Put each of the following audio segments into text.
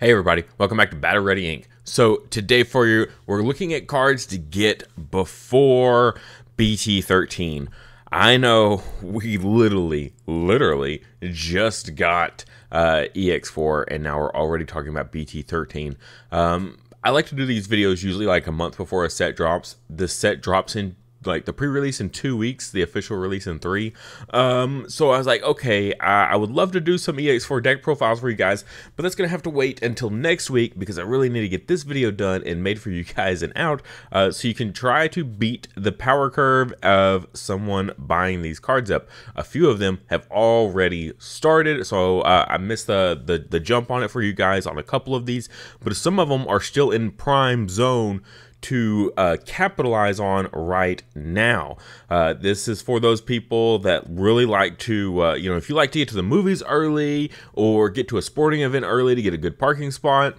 Hey everybody, welcome back to Battle Ready Inc. So today for you, we're looking at cards to get before BT13. I know we literally just got EX4 and now we're already talking about BT13. I like to do these videos usually like a month before a set drops. The set drops in like the pre-release in 2 weeks, the official release in 3. So I was like, okay, I would love to do some EX4 deck profiles for you guys, but that's gonna have to wait until next week because I really need to get this video done and made for you guys and out, so you can try to beat the power curve of someone buying these cards up. A few of them have already started, so I missed the jump on it for you guys on a couple of these, but some of them are still in prime zone to capitalize on right now. This is for those people that really like to, you know, if you like to get to the movies early or get to a sporting event early to get a good parking spot,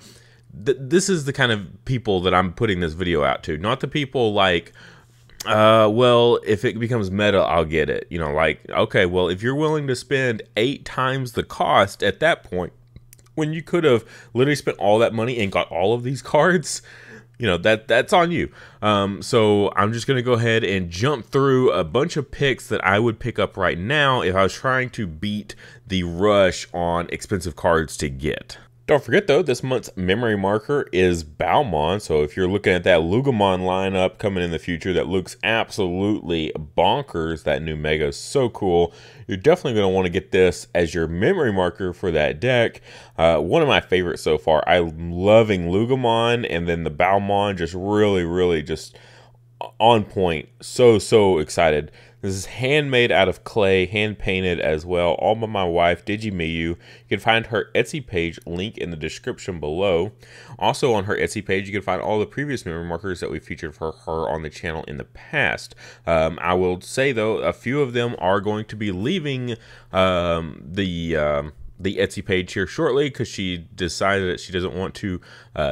this is the kind of people that I'm putting this video out to. Not the people like, well, if it becomes meta, I'll get it. You know, like, okay, well, if you're willing to spend 8 times the cost at that point, when you could have literally spent all that money and got all of these cards, you know, that's on you. So I'm just going to go ahead and jump through a bunch of picks that I would pick up right now if I was trying to beat the rush on expensive cards to get. Don't forget though, this month's memory marker is Balmond. So if you're looking at that Lugamon lineup coming in the future that looks absolutely bonkers, that new mega is so cool, you're definitely going to want to get this as your memory marker for that deck. One of my favorites so far. I'm loving Lugamon, and then the Balmond just really just on point. So excited. This is handmade out of clay, hand painted as well, all by my wife, Digimiyu. You can find her Etsy page, link in the description below. Also on her Etsy page, you can find all the previous memory markers that we featured for her on the channel in the past. I will say though, a few of them are going to be leaving the Etsy page here shortly because she decided that she doesn't want to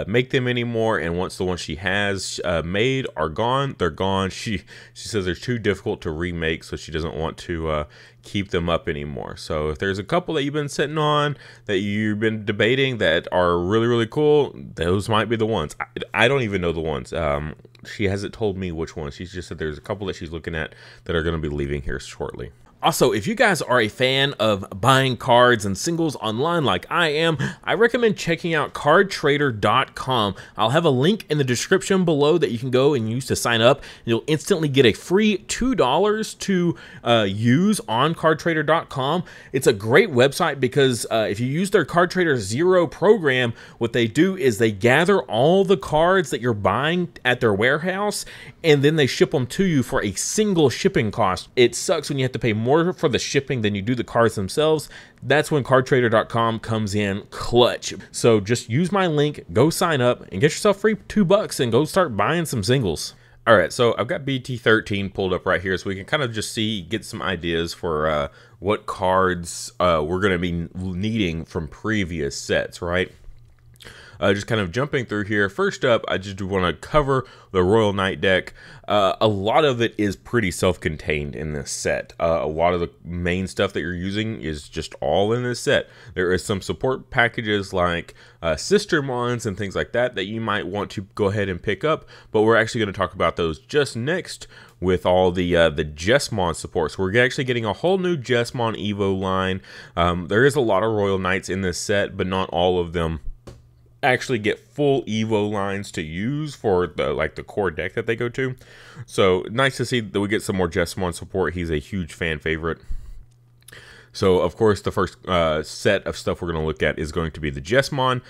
make them anymore, and once the ones she has made are gone, they're gone. She says they're too difficult to remake, so she doesn't want to keep them up anymore. So if there's a couple that you've been sitting on that you've been debating that are really cool, those might be the ones. I don't even know the ones. She hasn't told me which ones. She's just said there's a couple that she's looking at that are going to be leaving here shortly. Also, if you guys are a fan of buying cards and singles online like I am, I recommend checking out cardtrader.com. I'll have a link in the description below that you can go and use to sign up. You'll instantly get a free $2 to use on cardtrader.com. It's a great website because if you use their Card Trader Zero program, what they do is they gather all the cards that you're buying at their warehouse, and then they ship them to you for a single shipping cost. It sucks when you have to pay more for the shipping than you do the cards themselves. That's when cardtrader.com comes in clutch. So just use my link, go sign up, and get yourself free $2 and go start buying some singles. All right, so I've got BT13 pulled up right here so we can kind of just get some ideas for what cards we're going to be needing from previous sets, right? Just kind of jumping through here. First up, I just want to cover the Royal Knight deck. A lot of it is pretty self-contained in this set. A lot of the main stuff that you're using is just all in this set. There is some support packages like Sistermons and things like that that you might want to go ahead and pick up, but we're actually going to talk about those just next with all the Jesmon support. So we're actually getting a whole new Jesmon Evo line. There is a lot of Royal Knights in this set, but not all of them actually get full Evo lines to use for the core deck that they go to. So nice to see that we get some more Jesmon support. He's a huge fan favorite. So of course the first set of stuff we're going to look at is going to be the Jesmon.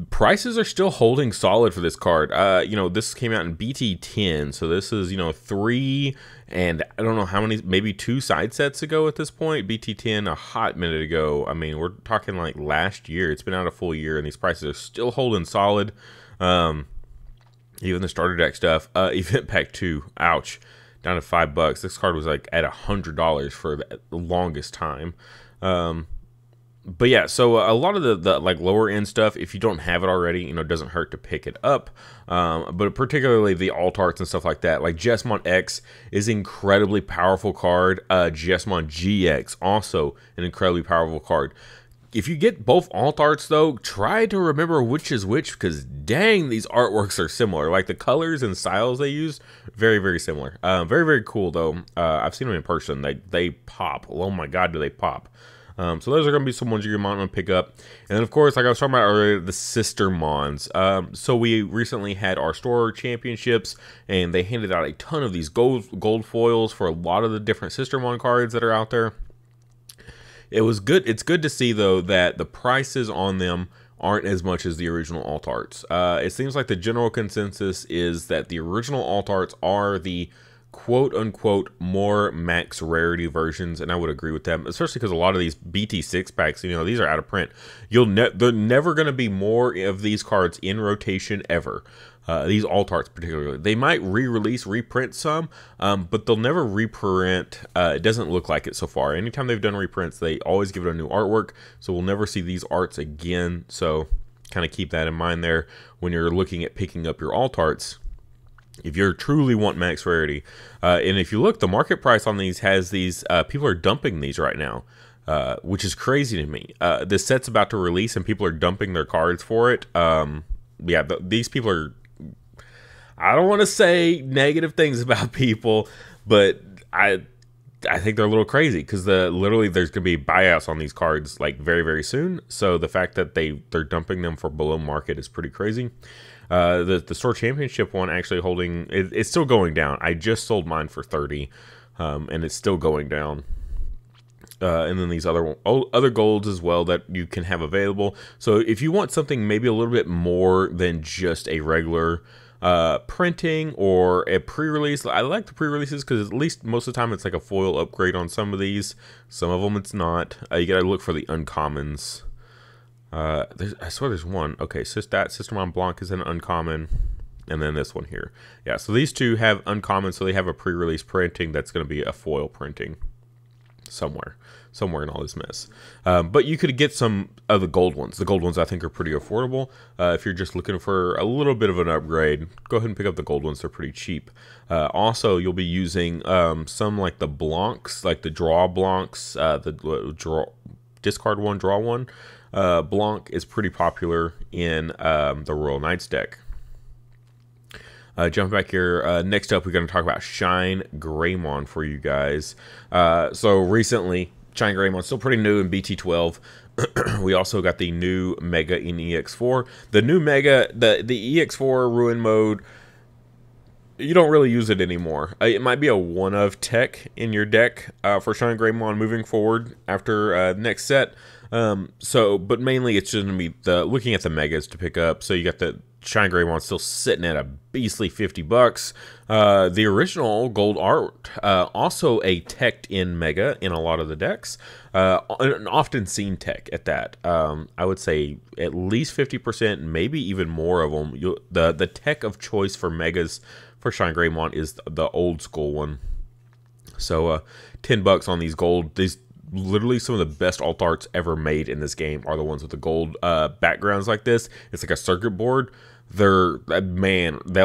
Prices are still holding solid for this card. You know, this came out in BT10, so this is, you know, 3 and I don't know how many, maybe 2 side sets ago at this point. BT10 a hot minute ago. I mean, we're talking like last year. It's been out a full year, and these prices are still holding solid. Even the starter deck stuff. Event Pack 2, ouch, down to $5. This card was like at $100 for the longest time. But yeah, so a lot of the like lower end stuff, if you don't have it already, you know, it doesn't hurt to pick it up. But particularly the alt arts and stuff like that, like Jesmon X is an incredibly powerful card. Jesmon GX also an incredibly powerful card. if you get both alt arts though, try to remember which is which, because dang, these artworks are similar. Like the colors and styles they use, very, very similar. Very, very cool though. I've seen them in person. They pop. Oh my god, do they pop. So those are going to be some ones you might want to pick up. And then, of course, like I was talking about earlier, the Sister Mons. So we recently had our store championships, and they handed out a ton of these gold foils for a lot of the different Sister Mon cards that are out there. It was good. It's good to see, though, that the prices on them aren't as much as the original alt arts. It seems like the general consensus is that the original alt arts are the quote-unquote more max rarity versions, and I would agree with them, especially because a lot of these BT6 packs, you know, these are out of print. They're never going to be more of these cards in rotation ever. These alt arts particularly, they might reprint some, but they'll never reprint. It doesn't look like it so far. Anytime they've done reprints, they always give it a new artwork, so we'll never see these arts again. So kind of keep that in mind there when you're looking at picking up your alt arts. If you truly want max rarity, and if you look, the market price on these has these, people are dumping these right now, which is crazy to me. This set's about to release and people are dumping their cards for it. Yeah, these people are, I don't want to say negative things about people, but I think they're a little crazy, because literally there's going to be buyouts on these cards like very, very soon. So the fact that they're dumping them for below market is pretty crazy. The store championship one actually holding, it's still going down. I just sold mine for 30, and it's still going down. And then these other golds as well that you can have available. So if you want something maybe a little bit more than just a regular printing or a pre-release, I like the pre-releases because at least most of the time it's like a foil upgrade on some of these. Some of them it's not. You gotta look for the uncommons. I swear there's one. Okay, so that Sister Mon Blanc is an uncommon, and then this one here. Yeah, so these two have uncommon, so they have a pre-release printing that's going to be a foil printing somewhere in all this mess. But you could get some of the gold ones. The gold ones I think are pretty affordable. If you're just looking for a little bit of an upgrade, go ahead and pick up the gold ones. They're pretty cheap. Also, you'll be using some like the Blancs, like the draw Blancs, discard one, draw one. Blanc is pretty popular in the Royal Knights deck. Jumping back here, next up we're going to talk about Shine Greymon for you guys. So recently, Shine Greymon still pretty new in BT12. We also got the new Mega in EX4. The new Mega, the EX4 Ruin mode, you don't really use it anymore. It might be a one-of tech in your deck for Shine Greymon moving forward after next set. But mainly it's just going to be looking at the megas to pick up. So you got the Shine Greymon still sitting at a beastly $50. The original gold art, also a teched in mega in a lot of the decks, an often seen tech at that. I would say at least 50%, maybe even more of them. The tech of choice for megas for Shine Greymon is the old school one. So $10 on these gold. These literally some of the best alt arts ever made in this game are the ones with the gold backgrounds like this. It's like a circuit board. They'll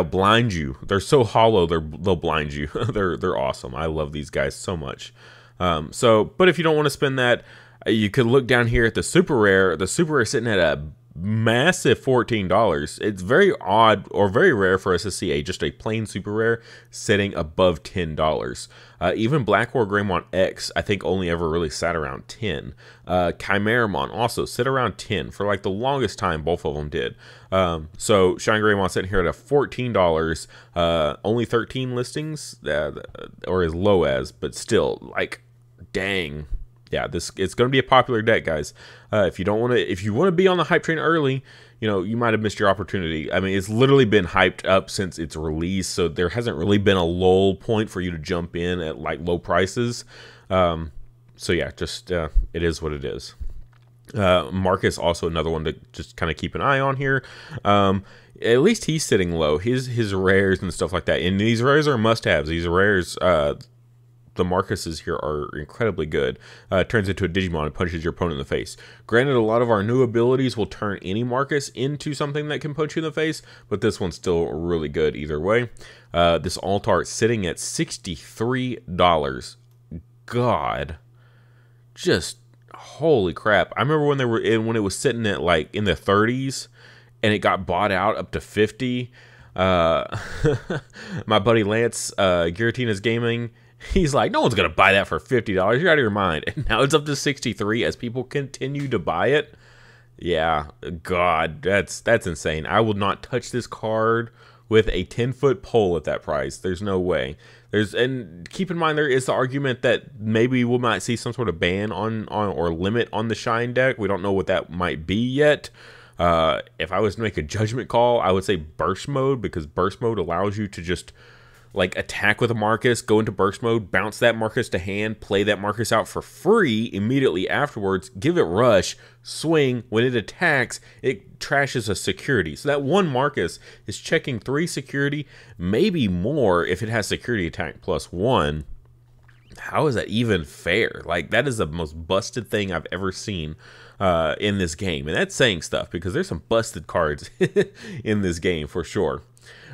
blind you. They're so hollow, they'll blind you. they're awesome. I love these guys so much. But if you don't want to spend that, you could look down here at the super rare. The super rare is sitting at a massive $14. It's very odd or very rare for us to see just a plain super rare sitting above $10. Even Black War Greymon X, I think only ever really sat around 10. Chimeramon also sit around 10 for like the longest time. Both of them did. So Shine Greymon sitting here at a $14. Only 13 listings, or as low as, but still, like, dang. Yeah, it's going to be a popular deck, guys. If you want to be on the hype train early, you might have missed your opportunity. I mean, it's literally been hyped up since its release, so there hasn't really been a lull point for you to jump in at like low prices. So yeah, just it is what it is. Marcus also another one to just kind of keep an eye on here. At least he's sitting low. His rares and stuff like that, and these rares are must-haves. These rares, the Marcuses here are incredibly good. Turns into a Digimon and punches your opponent in the face. Granted, a lot of our new abilities will turn any Marcus into something that can punch you in the face, but this one's still really good either way. This alt art sitting at $63. God, just Holy crap. I remember when they were in, when it was sitting at like in the 30s and it got bought out up to 50. Uh, my buddy Lance, Giratina's Gaming, he's like, no one's going to buy that for $50. You're out of your mind. And now it's up to 63 as people continue to buy it. Yeah, God, that's insane. I will not touch this card with a 10-foot pole at that price. There's no way. And keep in mind, there is the argument that maybe we might see some sort of ban on or limit on the Shine deck. We don't know what that might be yet. If I was to make a judgment call, I would say burst mode, because burst mode allows you to just like attack with a Marcus, go into burst mode, bounce that Marcus to hand, play that Marcus out for free immediately afterwards, give it rush, swing. When it attacks, it trashes a security. So that one Marcus is checking 3 security, maybe more if it has security attack +1. How is that even fair? Like, that is the most busted thing I've ever seen in this game. And that's saying stuff, because there's some busted cards in this game for sure.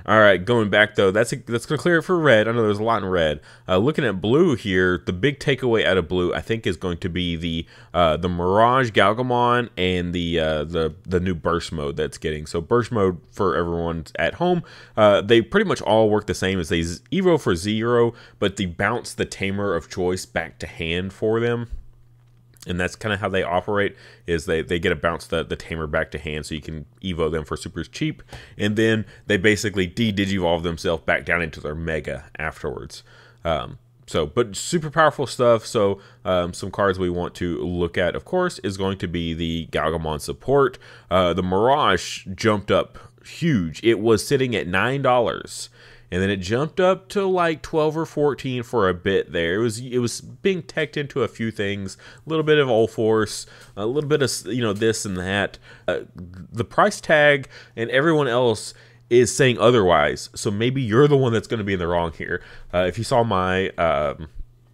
All right, going back though, that's going to clear it for red. I know there's a lot in red. Looking at blue here, the big takeaway out of blue, I think, is going to be the Mirage Galgamon and the new burst mode that's getting. So burst mode for everyone at home, they pretty much all work the same as they Evo for 0, but they bounce the Tamer of choice back to hand for them. And that's kind of how they operate, is they get to bounce the Tamer back to hand, so you can Evo them for super cheap. And then they basically de-digivolve themselves back down into their Mega afterwards. But super powerful stuff. So some cards we want to look at, of course, is going to be the Galgamon support. The Mirage jumped up huge. It was sitting at $9. And then it jumped up to like 12 or 14 for a bit there. It was being teched into a few things, a little bit of Ulforce, a little bit of this and that. The price tag and everyone else is saying otherwise. So maybe you're the one that's going to be in the wrong here. If you saw my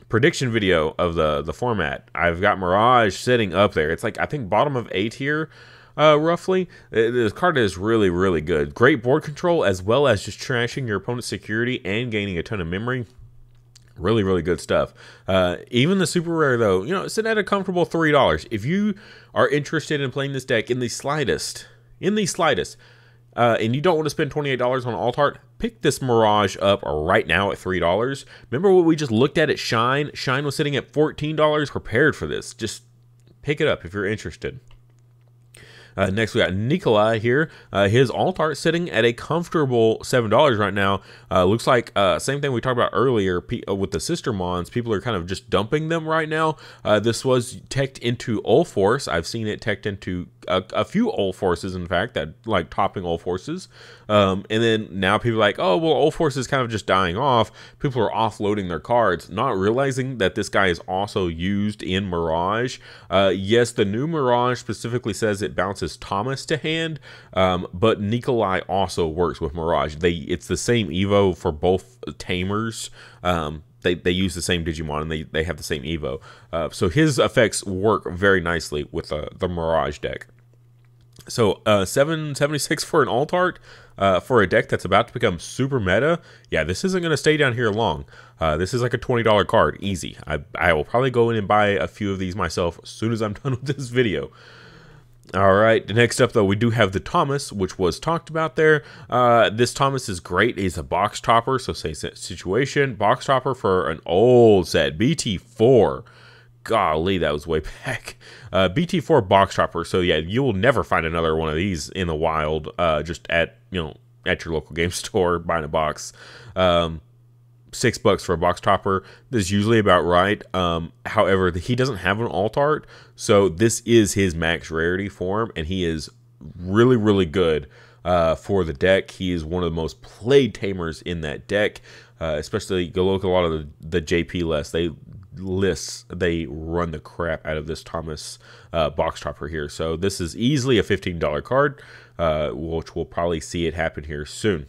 prediction video of the format, I've got Mirage sitting up there. It's like, I think, bottom of A tier. Roughly. This card is really, really good. Great board control, as well as just trashing your opponent's security and gaining a ton of memory. Really, really good stuff. Even the super rare, though, it's sitting at a comfortable $3. If you are interested in playing this deck in the slightest, and you don't want to spend $28 on Alt Art, pick this Mirage up right now at $3. Remember what we just looked at Shine? Shine was sitting at $14 prepared for this. Just pick it up if you're interested. Next, we got Nikolai here. His alt art sitting at a comfortable $7 right now. Looks like same thing we talked about earlier with the sister mons. People are kind of just dumping them right now. This was teched into Ulforce. I've seen it teched into a few Ulforces, in fact, that like topping Ulforces. And then now people are like, oh, well, Ulforce is kind of just dying off. People are offloading their cards, not realizing that this guy is also used in Mirage. Yes, the new Mirage specifically says it bounces Thomas to hand, but Nikolai also works with Mirage. It's the same Evo for both Tamers. They use the same Digimon, and they have the same Evo. So his effects work very nicely with the Mirage deck. So $7.76 for an alt art for a deck that's about to become super meta. Yeah, this isn't going to stay down here long. This is like a $20 card, easy. I will probably go in and buy a few of these myself as soon as I'm done with this video. All right, next up, though, we do have the Thomas, which was talked about there. This Thomas is great. He's a box topper, so same situation. Box topper for an old set, BT4. Golly, that was way back. BT4 box topper. So yeah, you will never find another one of these in the wild. Just at your local game store buying a box. $6 for a box topper. This is usually about right. However, he doesn't have an alt art, so this is his max rarity form, and he is really, really good for the deck. He is one of the most played tamers in that deck. Especially go look at a lot of the JP lists. They run the crap out of this Thomas box topper here. So this is easily a $15 card, which we'll probably see it happen here soon.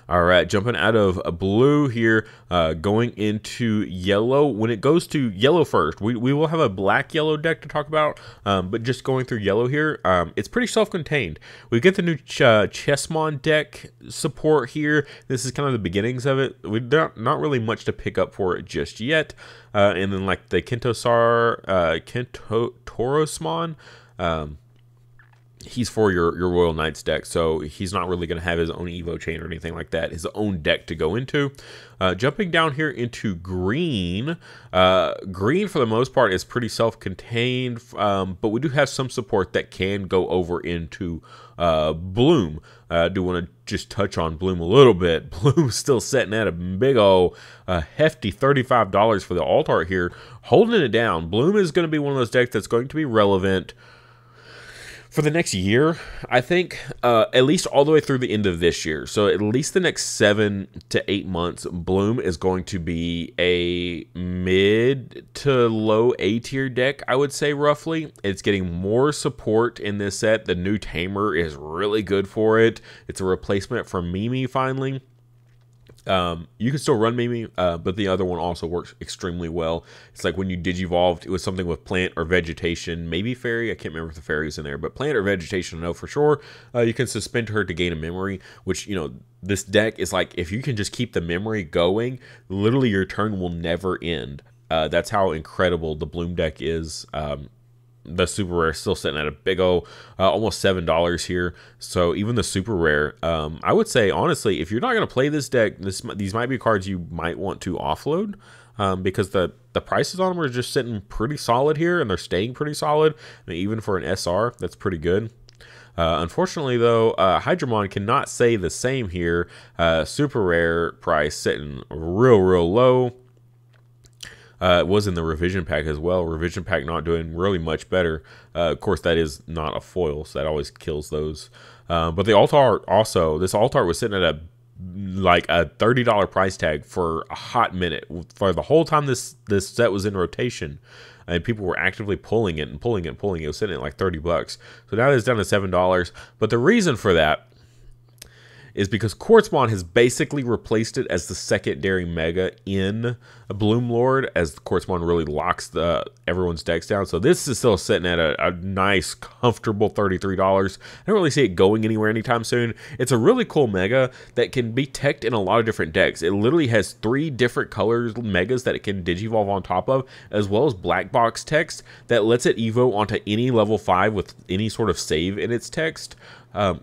All right, jumping out of blue here, going into yellow. When it goes to yellow first, we will have a black-yellow deck to talk about, but just going through yellow here, it's pretty self-contained. We get the new Chessmon deck support here. This is kind of the beginnings of it. We not really much to pick up for it just yet. And then like the Torosmon, he's for your Royal Knights deck, so he's not really going to have his own Evo chain or anything like that, his own deck to go into. Jumping down here into green, green for the most part is pretty self-contained, but we do have some support that can go over into Bloom. I do want to just touch on Bloom a little bit. Bloom's still sitting at a big old hefty $35 for the alt art here, holding it down. Bloom is going to be one of those decks that's going to be relevant for the next year, I think, at least all the way through the end of this year. So at least the next 7 to 8 months, Bloom is going to be a mid to low A tier deck, I would say roughly. It's getting more support in this set. The new Tamer is really good for it. It's a replacement for Mimi finally. You can still run Mimi, but the other one also works extremely well. It's like when you digivolved, it was something with plant or vegetation, maybe fairy. I can't remember if the fairy is in there, but plant or vegetation, I know for sure. You can suspend her to gain a memory, which, you know, this deck is like, if you can just keep the memory going, literally your turn will never end. That's how incredible the Bloom deck is. The super rare is still sitting at a big old almost $7 here. So even the super rare, I would say honestly, if you're not going to play this deck, these might be cards you might want to offload, because the prices on them are just sitting pretty solid here, and they're staying pretty solid. I mean, even for an SR, that's pretty good. Unfortunately, though, Hydramon cannot say the same here. Super rare price sitting real low. It was in the revision pack as well. Revision pack not doing really much better. Of course, that is not a foil, so that always kills those. But the alt art also, this alt art was sitting at a $30 price tag for a hot minute. For the whole time this set was in rotation, and people were actively pulling it and pulling it and pulling it. It was sitting at like 30 bucks. So now it's down to $7. But the reason for that is because Quartzmon has basically replaced it as the secondary mega in a Bloom Lord, as Quartzmon really locks everyone's decks down. So this is still sitting at a nice, comfortable $33. I don't really see it going anywhere anytime soon. It's a really cool mega that can be teched in a lot of different decks. It literally has 3 different colors megas that it can digivolve on top of, as well as black box text that lets it evo onto any level 5 with any sort of save in its text.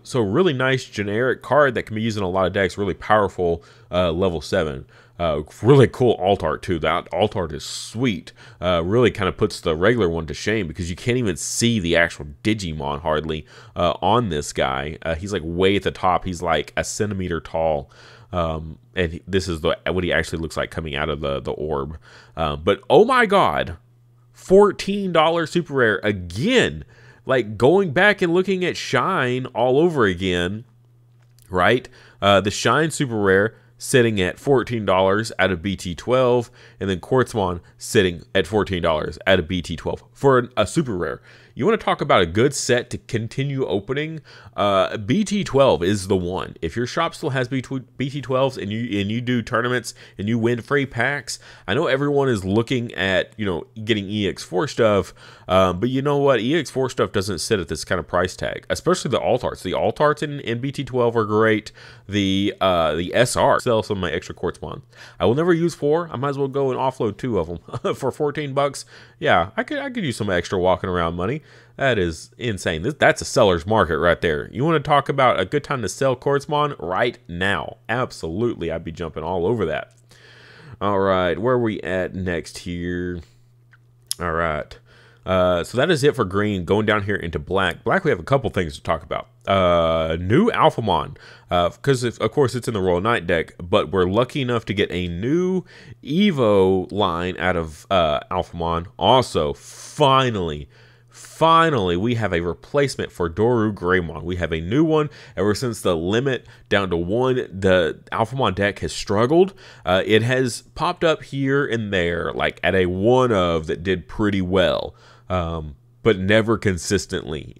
So really nice generic card that can be used in a lot of decks. Really powerful level 7. Really cool alt art too. That alt art is sweet. Really kind of puts the regular one to shame, because you can't even see the actual Digimon hardly on this guy. He's like way at the top. He's like a centimeter tall. And this is what he actually looks like coming out of the orb. But oh my god, $14 super rare again. Like going back and looking at Shine all over again, right? The Shine super rare sitting at $14 out of BT12, and then Quartzmon sitting at $14 out of BT12 for a super rare. You want to talk about a good set to continue opening? BT12 is the one. If your shop still has BT12s and you do tournaments and you win free packs, I know everyone is looking at, you know, getting EX4 stuff, but you know what? EX4 stuff doesn't sit at this kind of price tag, especially the alt arts. The alt arts in BT12 are great. The SR sell some of my extra Quartzmon. I will never use 4. I might as well go and offload 2 of them for 14 bucks. Yeah, I could use some extra walking around money. That is insane. That's a seller's market right there. You want to talk about a good time to sell Quartzmon right now? Absolutely, I'd be jumping all over that. All right, where are we at next here? All right. So that is it for green. Going down here into black. Black, we have a couple things to talk about. New Alphamon, because of course it's in the Royal Knight deck, but we're lucky enough to get a new Evo line out of Alphamon. Also, finally, we have a replacement for Doru Greymon. We have a new one. Ever since the limit down to 1, the Alphamon deck has struggled. It has popped up here and there, like at a 1 of that did pretty well, but never consistently.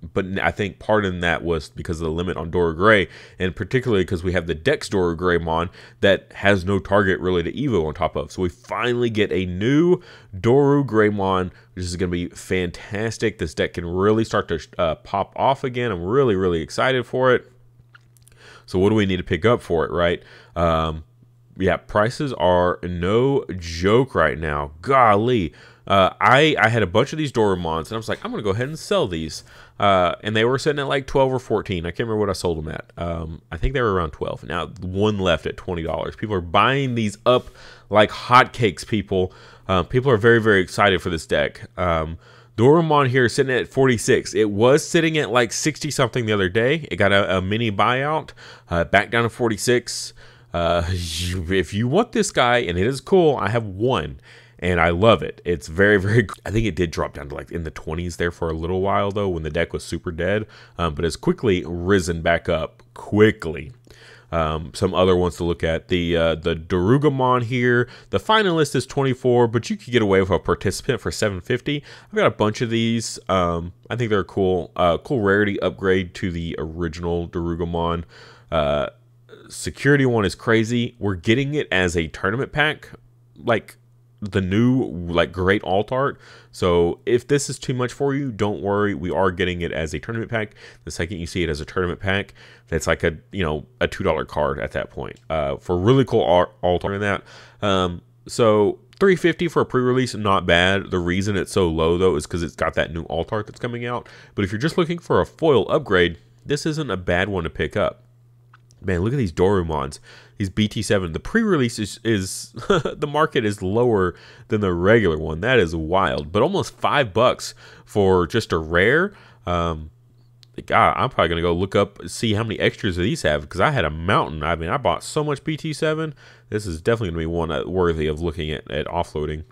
But I think part in that was because of the limit on Dora Gray, and particularly because we have the Dex Dora Greymon that has no target really to Evo on top of. So we finally get a new Doru Greymon, which is going to be fantastic. This deck can really start to pop off again. I'm really, really excited for it. So what do we need to pick up for it, right? Yeah, prices are no joke right now. Golly. I had a bunch of these Dorumons, and I was like, I'm going to go ahead and sell these. And they were sitting at like 12 or 14. I can't remember what I sold them at. I think they were around 12. Now, one left at $20. People are buying these up like hotcakes, people. People are very, very excited for this deck. Dorumon here is sitting at 46. It was sitting at like 60-something the other day. It got a mini buyout, back down to 46. If you want this guy, and it is cool, I have one. And I love it. It's very, very good. I think it did drop down to like in the 20s there for a little while, though, when the deck was super dead. But it's quickly risen back up quickly. Some other ones to look at. The Dorugamon here. The finalist is 24, but you could get away with a participant for 750. I've got a bunch of these. I think they're cool. Cool rarity upgrade to the original Dorugamon. Security one is crazy. We're getting it as a tournament pack. Like the new like great alt art. So if this is too much for you, don't worry, we are getting it as a tournament pack. The second you see it as a tournament pack, that's like a, you know, a $2 card at that point, for really cool alt art in that. So $350 for a pre-release, not bad. The reason it's so low though is because it's got that new alt art that's coming out. But if you're just looking for a foil upgrade, this isn't a bad one to pick up. Man, look at these Dorumons, these BT7. The pre-release is the market is lower than the regular one. That is wild, but almost $5 for just a rare. God, I'm probably gonna go look up, see how many extras these have, because I had a mountain. I mean, I bought so much BT7. This is definitely gonna be one worthy of looking at offloading.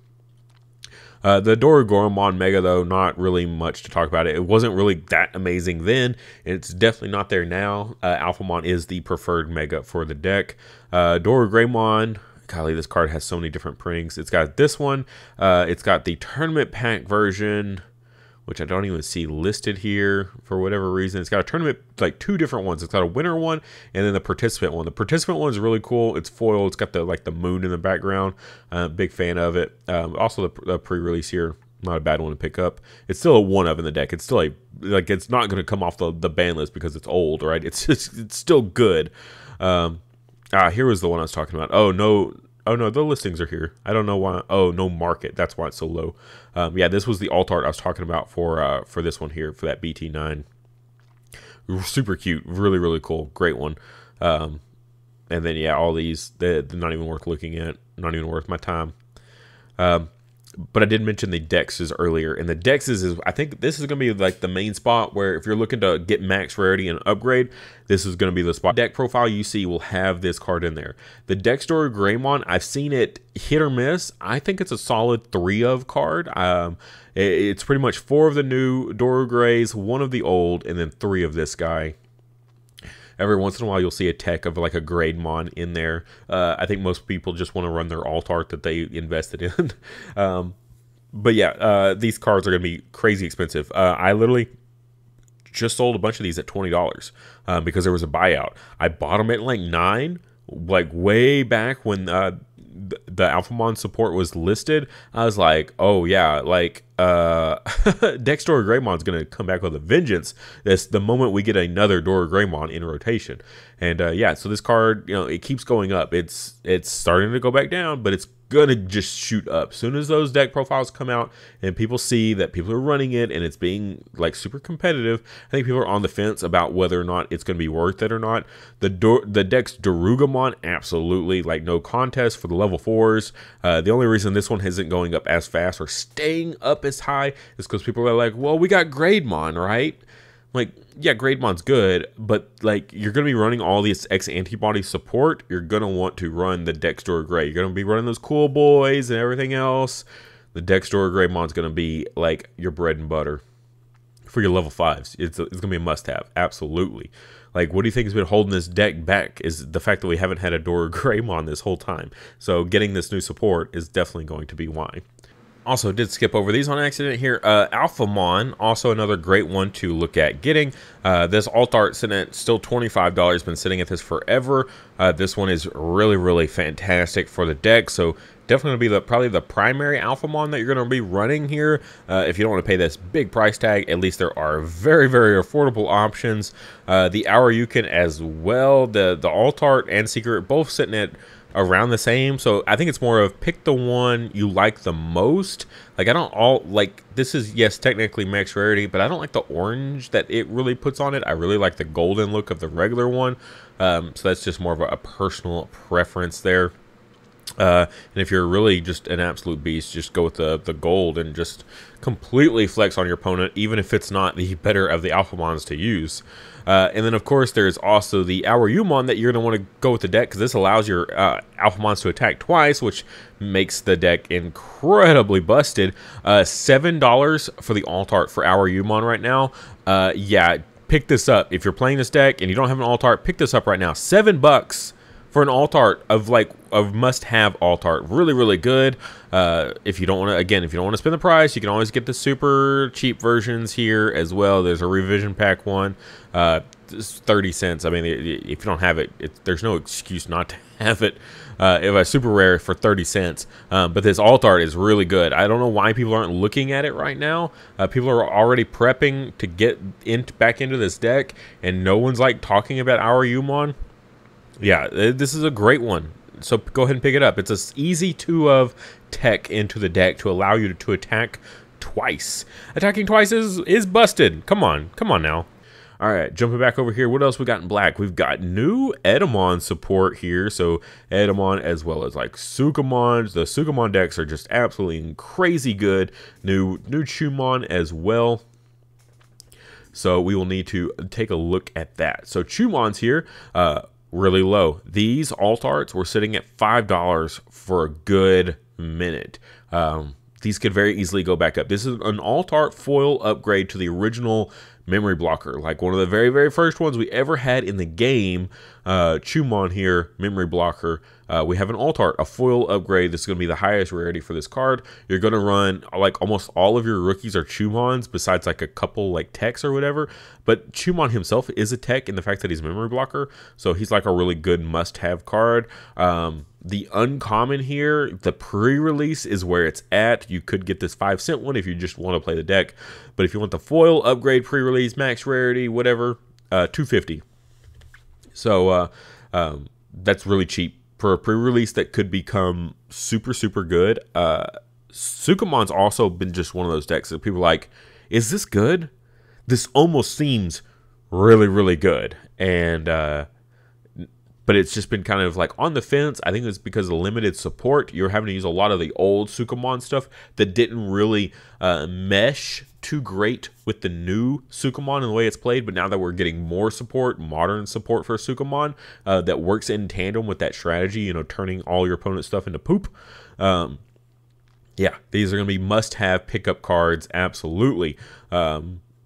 The Dorugoromon Mega, though, not really much to talk about. It wasn't really that amazing then. It's definitely not there now. Alphamon is the preferred Mega for the deck. Dorugreymon, golly, this card has so many different prings. It's got this one. It's got the Tournament Pack version, which I don't even see listed here for whatever reason. It's got a tournament, like two different ones. It's got a winner one and then the participant one. The participant one is really cool. It's foil. It's got the like the moon in the background. Big fan of it. Also the pre-release here, not a bad one to pick up. It's still a one of in the deck. It's still like it's not going to come off the ban list because it's old, right? It's still good. Here was the one I was talking about. Oh no, the listings are here. I don't know why. Oh, no market. That's why it's so low. Yeah, this was the alt art I was talking about for this one here, for that BT9. Super cute. Really, really cool. Great one. And then, yeah, all these, they're not even worth looking at. Not even worth my time. But I did mention the Dexes earlier, and the Dexes is, I think this is going to be like the main spot where if you're looking to get max rarity and upgrade, this is going to be the spot. Deck profile you see will have this card in there. The Dexter Greymon, I've seen it hit or miss. I think it's a solid 3 of card. It's pretty much 4 of the new Doru Greys, 1 of the old, and then 3 of this guy. Every once in a while, you'll see a tech of like a Greymon in there. I think most people just want to run their alt art that they invested in. But yeah, these cards are going to be crazy expensive. I literally just sold a bunch of these at $20 because there was a buyout. I bought them at like 9, like way back when the Alphamon support was listed. I was like, oh yeah, like Dexter Greymon's gonna come back with a vengeance. That's the moment we get another Dora Greymon in rotation. And yeah, so this card, you know, it keeps going up. It's starting to go back down, but it's gonna just shoot up. As soon as those deck profiles come out and people see that people are running it and it's being like super competitive, I think people are on the fence about whether or not it's gonna be worth it or not. The deck's Dorugamon, absolutely, like no contest for the level 4s. The only reason this one isn't going up as fast or staying up as high is because people are like, well, we got Greymon, right? Like, yeah, Greymond's good, but like you're gonna be running all these X antibody support. You're gonna want to run the Dexter Grey. You're gonna be running those cool boys and everything else. The Dexter Greymon's gonna be like your bread and butter for your level 5s. It's gonna be a must-have, absolutely. Like, what do you think has been holding this deck back is the fact that we haven't had a Dora Greymon this whole time. So getting this new support is definitely going to be why. Also did skip over these on accident here. Alphamon, also another great one to look at getting. This alt art sitting at still $25, been sitting at this forever. This one is really, really fantastic for the deck. So definitely going to be probably the primary Alphamon that you're going to be running here. If you don't want to pay this big price tag, at least there are very, very affordable options. The Aurayukin as well, the alt art and secret both sitting at around the same. So I think it's more of pick the one you like the most. Like I don't all like this is, yes, technically max rarity, but I don't like the orange that it really puts on it. I really like the golden look of the regular one. So that's just more of a personal preference there. And if you're really just an absolute beast, just go with the gold and just completely flex on your opponent, even if it's not the better of the Alphamons to use. And then, of course, there's also the Aurayumon that you're going to want to go with the deck, because this allows your Alphamons to attack twice, which makes the deck incredibly busted. $7 for the alt art for Aurayumon right now. Yeah, pick this up. If you're playing this deck and you don't have an alt art, pick this up right now. $7 for an alt art of must-have alt art. Really, really good. If you don't want to, again, if you don't want to spend the price, you can always get the super cheap versions here as well. There's a revision pack one. It's 30 cents. I mean, if you don't have it, there's no excuse not to have it. If a super rare for 30 cents. But this alt art is really good. I don't know why people aren't looking at it right now. People are already prepping to get back into this deck, and no one's like talking about Aurayumon. Yeah, this is a great one. So go ahead and pick it up. It's an easy 2 of tech into the deck to allow you to attack twice. Attacking twice is busted. Come on now. All right, jumping back over here. What else we got in black? We've got new Edamon support here. So Edamon as well as like Sukamon. The Sukamon decks are just absolutely crazy good. New Chumon as well. So we will need to take a look at that. So Chumon's here. Really low. These alt arts were sitting at $5 for a good minute. These could very easily go back up. This is an alt art foil upgrade to the original memory blocker, like one of the very, very first ones we ever had in the game. Chumon here, memory blocker. We have an alt art, a foil upgrade. This is going to be the highest rarity for this card. You're going to run, like, almost all of your rookies are Chumons, besides like a couple like techs or whatever. But Chumon himself is a tech in the fact that he's memory blocker, so he's like a really good must-have card. The uncommon here, the pre-release is where it's at. You could get this 5-cent one if you just want to play the deck, but if you want the foil upgrade, pre-release, max rarity, whatever, $250. So that's really cheap for a pre-release that could become super, super good. Sukamon's also been just one of those decks that people are like, is this good? This almost seems really, really good. And but it's just been kind of like on the fence. I think it's because of limited support. You're having to use a lot of the old Sukamon stuff that didn't really mesh too great with the new Sukamon and the way it's played. But now that we're getting more support, modern support for Sukamon that works in tandem with that strategy, you know, turning all your opponent's stuff into poop. Yeah, these are going to be must-have pickup cards. Absolutely.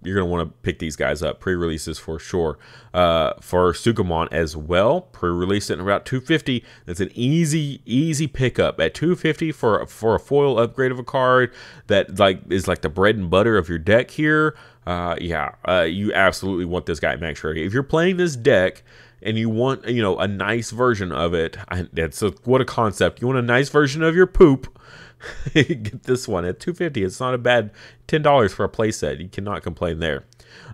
You're going to want to pick these guys up. Pre-releases for sure. For Sukamon as well, pre-release it in about $250. That's an easy pickup at $250 for a foil upgrade of a card that is like the bread and butter of your deck here. You absolutely want this guy at max rarity. If you're playing this deck and you want, you know, a nice version of it, what a concept. You want a nice version of your poop. Get this one at $250. It's not a bad $10 for a playset. You cannot complain there.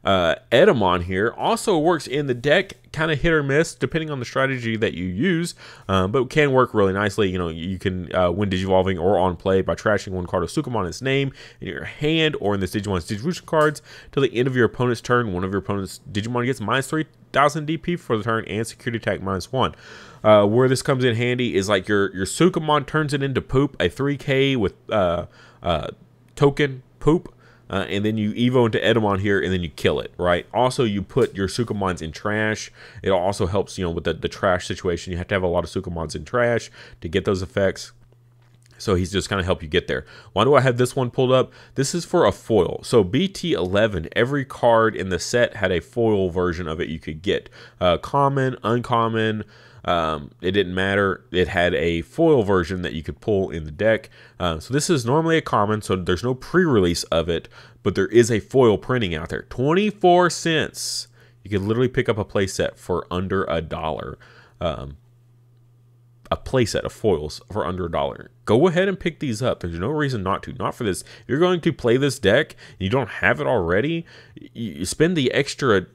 Edamon here also works in the deck, kind of hit or miss depending on the strategy that you use, but can work really nicely. You know, you can win Digivolving or on play by trashing one card of Sukamon's name in your hand or in this Digimon's Digivolution cards till the end of your opponent's turn. One of your opponent's Digimon gets -3000 DP for the turn and security attack -1. Where this comes in handy is like your Sukamon turns it into poop, a 3K with token poop, and then you evo into Edamon here, and then you kill it, right? Also, you put your Sukamons in trash. It also helps, you know, with the trash situation. You have to have a lot of Sukamons in trash to get those effects. So he's just kind of help you get there. Why do I have this one pulled up? This is for a foil. So BT11, every card in the set had a foil version of it you could get. Common, uncommon, It didn't matter. It had a foil version that you could pull in the deck. So this is normally a common, so there's no pre-release of it, but there is a foil printing out there. 24 cents. You could literally pick up a playset for under $1. A playset of foils for under $1. Go ahead and pick these up. There's no reason not to. Not for this. If you're going to play this deck and you don't have it already, you spend the extra,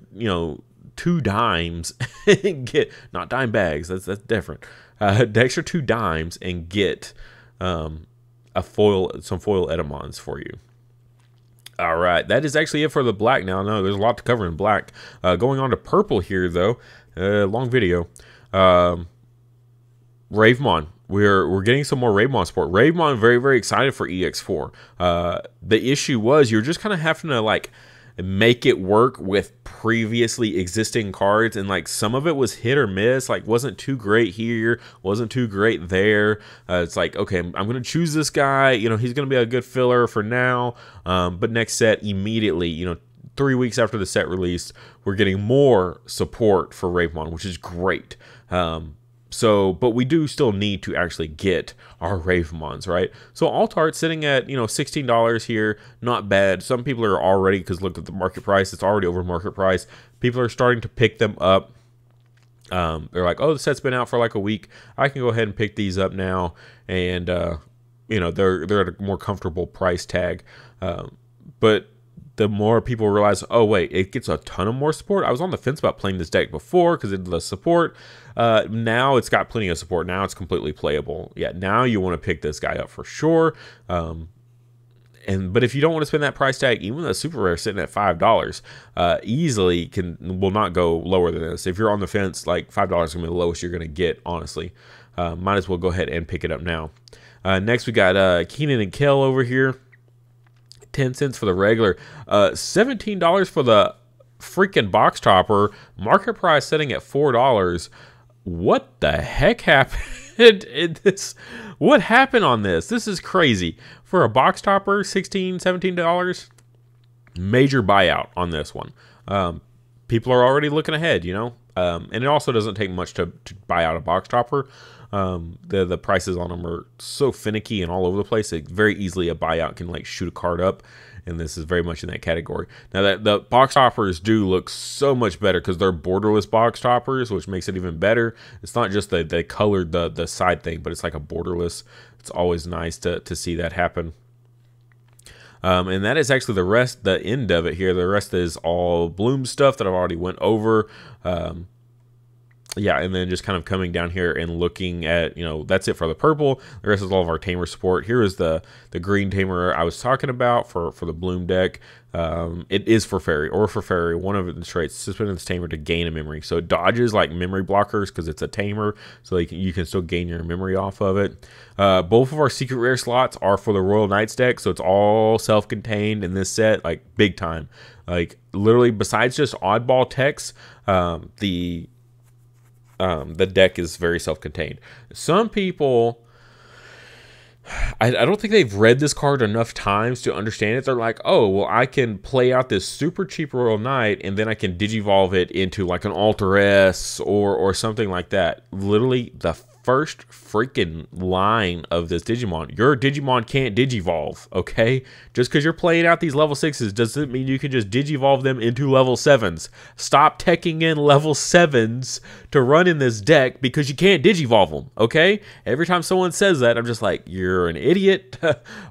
2 dimes and get, not dime bags, that's different. The extra 2 dimes and get some foil Edamons for you. All right, that is actually it for the black. Now, no, there's a lot to cover in black. Going on to purple here, though. Long video. Ravemon. We're getting some more Ravemon support. Ravemon, very, very excited for EX4. The issue was you're just kind of having to like make it work with previously existing cards, and like some of it was hit or miss. Like wasn't too great here, wasn't too great there. It's like, okay, I'm gonna choose this guy. He's gonna be a good filler for now. But next set immediately, 3 weeks after the set released, we're getting more support for Ravemon, which is great. But we do still need to actually get our Ravemons, right? So Altart sitting at, $16 here, not bad. Some people are already, because look at the market price, it's already over market price. People are starting to pick them up. They're like, oh, the set's been out for like a week. I can go ahead and pick these up now. And, they're at a more comfortable price tag. But the more people realize, oh, wait, it gets a ton of more support. I was on the fence about playing this deck before because it does support. Now it's got plenty of support. Now it's completely playable. Yeah, now you want to pick this guy up for sure. But if you don't want to spend that price tag, even the super rare sitting at $5, easily will not go lower than this. If you're on the fence, like $5 is going to be the lowest you're going to get, honestly. Might as well go ahead and pick it up now. Next, we got Keenan and Kel over here. 10 cents for the regular, $17 for the freaking box topper, market price setting at $4. What the heck happened? What happened on this? This is crazy. For a box topper, $16, $17. Major buyout on this one. People are already looking ahead, and it also doesn't take much to buy out a box topper. The prices on them are so finicky and all over the place that very easily a buyout can like shoot a card up, and this is very much in that category. Now that the box toppers do look so much better because they're borderless box toppers, which makes it even better. It's not just that they colored the side thing, but it's like a borderless. It's always nice to see that happen. And that is actually the end of it here. The rest is all Bloom stuff that I've already went over. Yeah, and then just kind of coming down here and looking at, that's it for the purple. The rest is all of our tamer support. Here is the green tamer I was talking about for the Bloom deck. It is for Fairy, one of the traits. Suspend this tamer to gain a memory. So it dodges like memory blockers because it's a tamer, so you can still gain your memory off of it. Both of our secret rare slots are for the Royal Knights deck, so it's all self-contained in this set, like big time. Like literally, besides just oddball techs, the deck is very self-contained. Some people, I don't think they've read this card enough times to understand it. They're like, oh, well, I can play out this super cheap Royal Knight, and then I can digivolve it into like an Alter S or something like that. Literally, the first freaking line of this Digimon, your Digimon can't digivolve, okay? Just because you're playing out these level 6s doesn't mean you can just digivolve them into level 7s. Stop teching in level 7s to run in this deck because you can't digivolve them, okay? Every time someone says that, I'm just like, you're an idiot.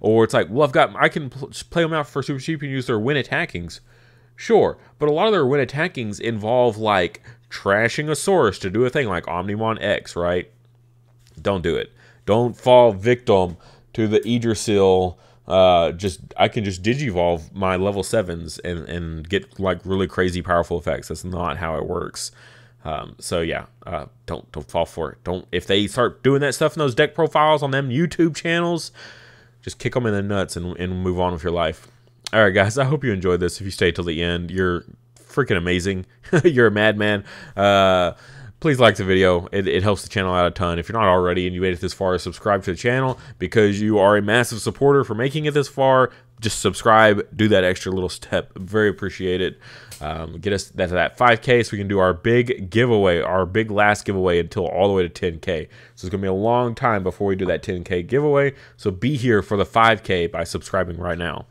Or it's like, well, I can play them out for super cheap and use their win attackings. Sure, but a lot of their win attackings involve like trashing a source to do a thing like Omnimon X, right? Don't do it. Don't fall victim to the Idrisil. I can just digivolve my level 7s and get like really crazy powerful effects. That's not how it works. So yeah, don't fall for it. If they start doing that stuff in those deck profiles on them YouTube channels, just kick them in the nuts and move on with your life. All right, guys, I hope you enjoyed this. If you stayed till the end, you're freaking amazing. You're a madman. Please like the video. It helps the channel out a ton. If you're not already and you made it this far, subscribe to the channel because you are a massive supporter for making it this far. just subscribe, do that extra little step. Very appreciate it. Get us that 5K so we can do our big giveaway, our big last giveaway until all the way to 10K. So it's going to be a long time before we do that 10K giveaway. So be here for the 5K by subscribing right now.